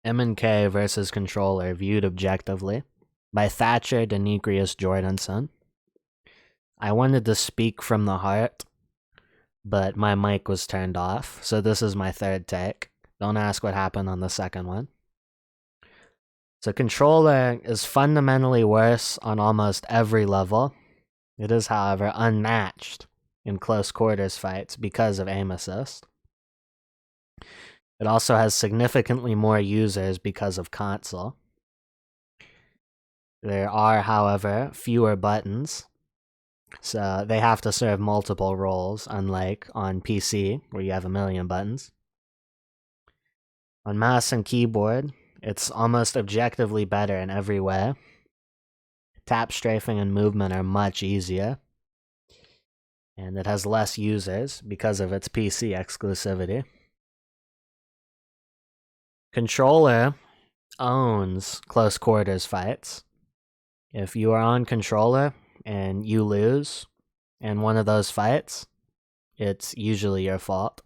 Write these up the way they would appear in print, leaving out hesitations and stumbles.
M&K versus Controller Viewed Objectively by Thatcher Denecrius Jordanson. I wanted to speak from the heart, but my mic was turned off, so this is my third take. Don't ask what happened on the second one. So Controller is fundamentally worse on almost every level. It is, however, unmatched in close quarters fights because of aim assist. It also has significantly more users because of console. There are, however, fewer buttons, so they have to serve multiple roles, unlike on PC, where you have a million buttons. On mouse and keyboard, it's almost objectively better in every way. Tap, strafing, and movement are much easier. And it has less users because of its PC exclusivity. Controller owns close quarters fights. If you are on Controller and you lose in one of those fights, it's usually your fault.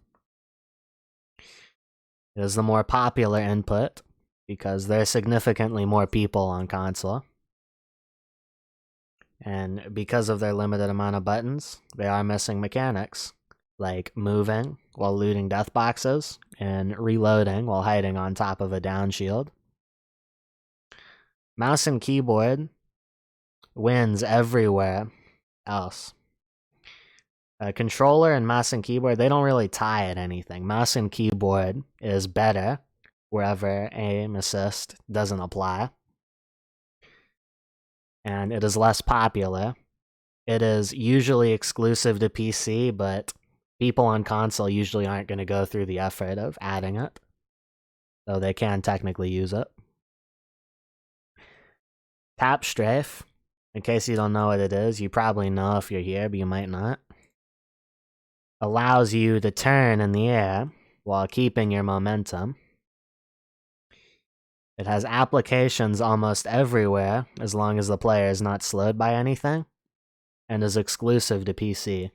It is the more popular input because there are significantly more people on console. And because of their limited amount of buttons, they are missing mechanics, like moving while looting death boxes and reloading while hiding on top of a down shield. Mouse and keyboard wins everywhere else. Controller and mouse and keyboard, they don't really tie at anything. Mouse and keyboard is better wherever aim assist doesn't apply. And it is less popular. It is usually exclusive to PC, but people on console usually aren't going to go through the effort of adding it, though they can technically use it. Tap Strafe, in case you don't know what it is, you probably know if you're here, but you might not. Allows you to turn in the air while keeping your momentum. It has applications almost everywhere, as long as the player is not slowed by anything, and is exclusive to PC.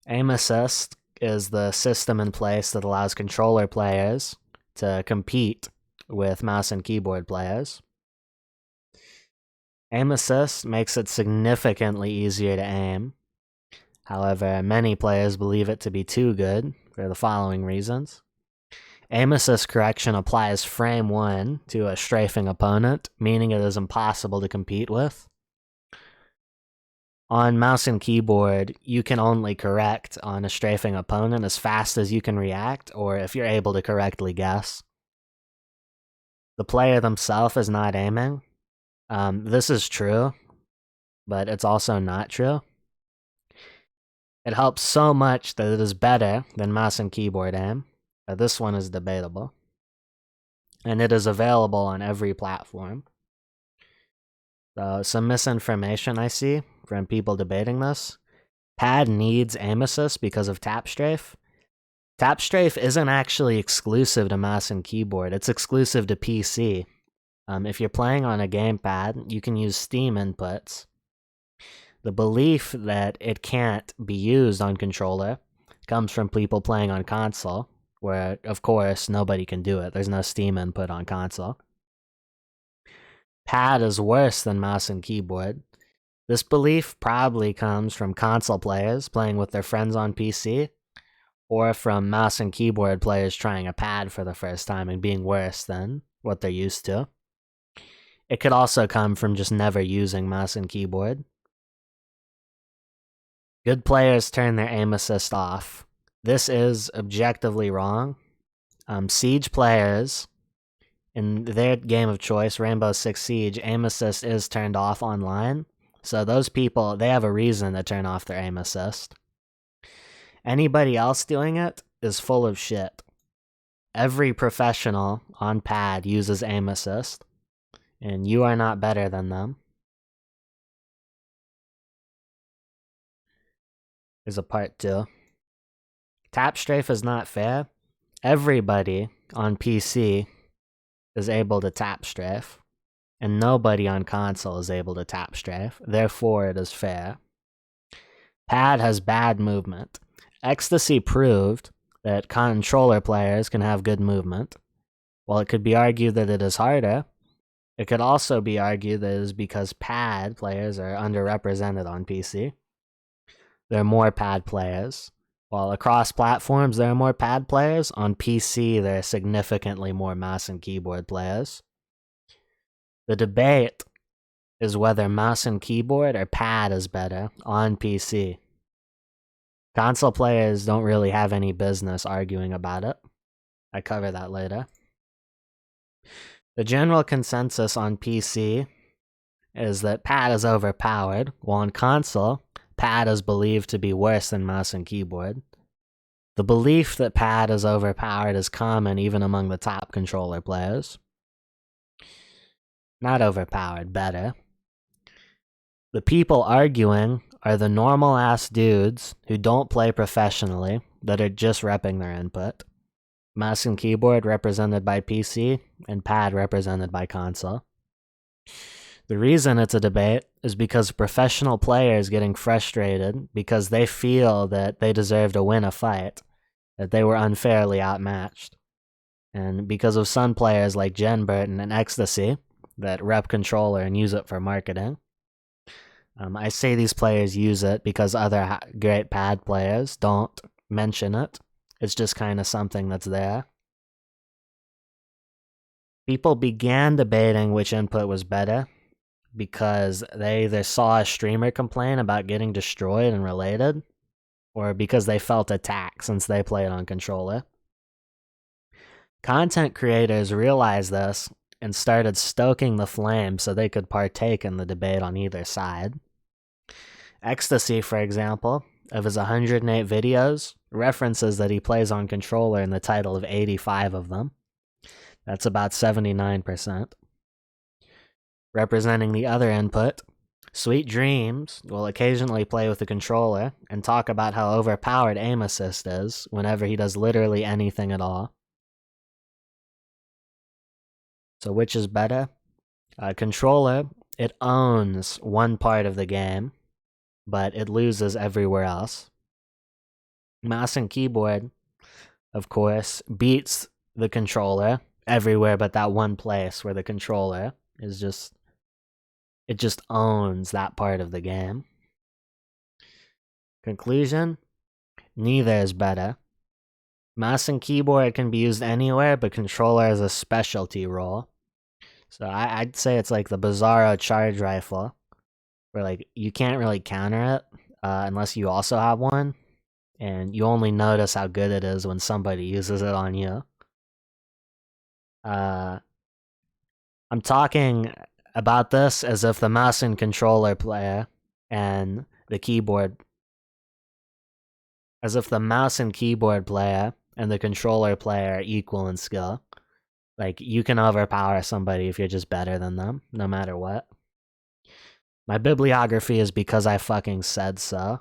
Aim Assist is the system in place that allows controller players to compete with mouse and keyboard players. Aim Assist makes it significantly easier to aim. However, many players believe it to be too good for the following reasons. Aim assist correction applies frame 1 to a strafing opponent, meaning it is impossible to compete with. On mouse and keyboard, you can only correct on a strafing opponent as fast as you can react, or if you're able to correctly guess. The player themselves is not aiming. This is true, but it's also not true. It helps so much that it is better than mouse and keyboard aim. This one is debatable. And it is available on every platform. So, some misinformation I see from people debating this. Pad needs aim assist because of tap strafe. Tap strafe isn't actually exclusive to mouse and keyboard. It's exclusive to PC. If you're playing on a gamepad, you can use Steam inputs. The belief that it can't be used on controller comes from people playing on console, where, of course, nobody can do it. There's no Steam input on console. Pad is worse than mouse and keyboard. This belief probably comes from console players playing with their friends on PC, or from mouse and keyboard players trying a pad for the first time and being worse than what they're used to. It could also come from just never using mouse and keyboard. Good players turn their aim assist off. This is objectively wrong. Siege players, in their game of choice, Rainbow Six Siege, aim assist is turned off online. So those people, they have a reason to turn off their aim assist. Anybody else doing it is full of shit. Every professional on pad uses aim assist, and you are not better than them. Here's a part 2. Tap strafe is not fair. Everybody on PC is able to tap strafe, and nobody on console is able to tap strafe. Therefore, it is fair. Pad has bad movement. Ecstasy proved that controller players can have good movement. While it could be argued that it is harder, it could also be argued that it is because pad players are underrepresented on PC. There are more pad players. While across platforms there are more pad players, on PC there are significantly more mouse and keyboard players. The debate is whether mouse and keyboard or pad is better on PC. Console players don't really have any business arguing about it. I cover that later. The general consensus on PC is that pad is overpowered, while on console, pad is believed to be worse than mouse and keyboard. The belief that pad is overpowered is common even among the top controller players. Not overpowered, better. The people arguing are the normal-ass dudes who don't play professionally, that are just repping their input. Mouse and keyboard represented by PC, and pad represented by console. The reason it's a debate is because professional players getting frustrated because they feel that they deserve to win a fight, that they were unfairly outmatched. And because of some players like Jen Burton and Ecstasy that rep controller and use it for marketing. I say these players use it because other great pad players don't mention it. It's just kind of something that's there. People began debating which input was better because they either saw a streamer complain about getting destroyed and related, or because they felt attacked since they played on controller. Content creators realized this and started stoking the flame so they could partake in the debate on either side. Ecstasy, for example, of his 108 videos, references that he plays on controller in the title of 85 of them. That's about 79%. Representing the other input, Sweet Dreams will occasionally play with the controller and talk about how overpowered aim assist is whenever he does literally anything at all. So which is better? Controller, it owns one part of the game, but it loses everywhere else. Mouse and keyboard, of course, beats the controller everywhere but that one place where the controller is just owns that part of the game. Conclusion, neither is better. Mouse and keyboard can be used anywhere, but controller is a specialty role. So I'd say it's like the Bizarro charge rifle, where like you can't really counter it unless you also have one, and you only notice how good it is when somebody uses it on you. I'm talking about this as if the mouse and controller player and the keyboard, as if the mouse and keyboard player and the controller player are equal in skill. Like, you can overpower somebody if you're just better than them, no matter what. My bibliography is because I fucking said so.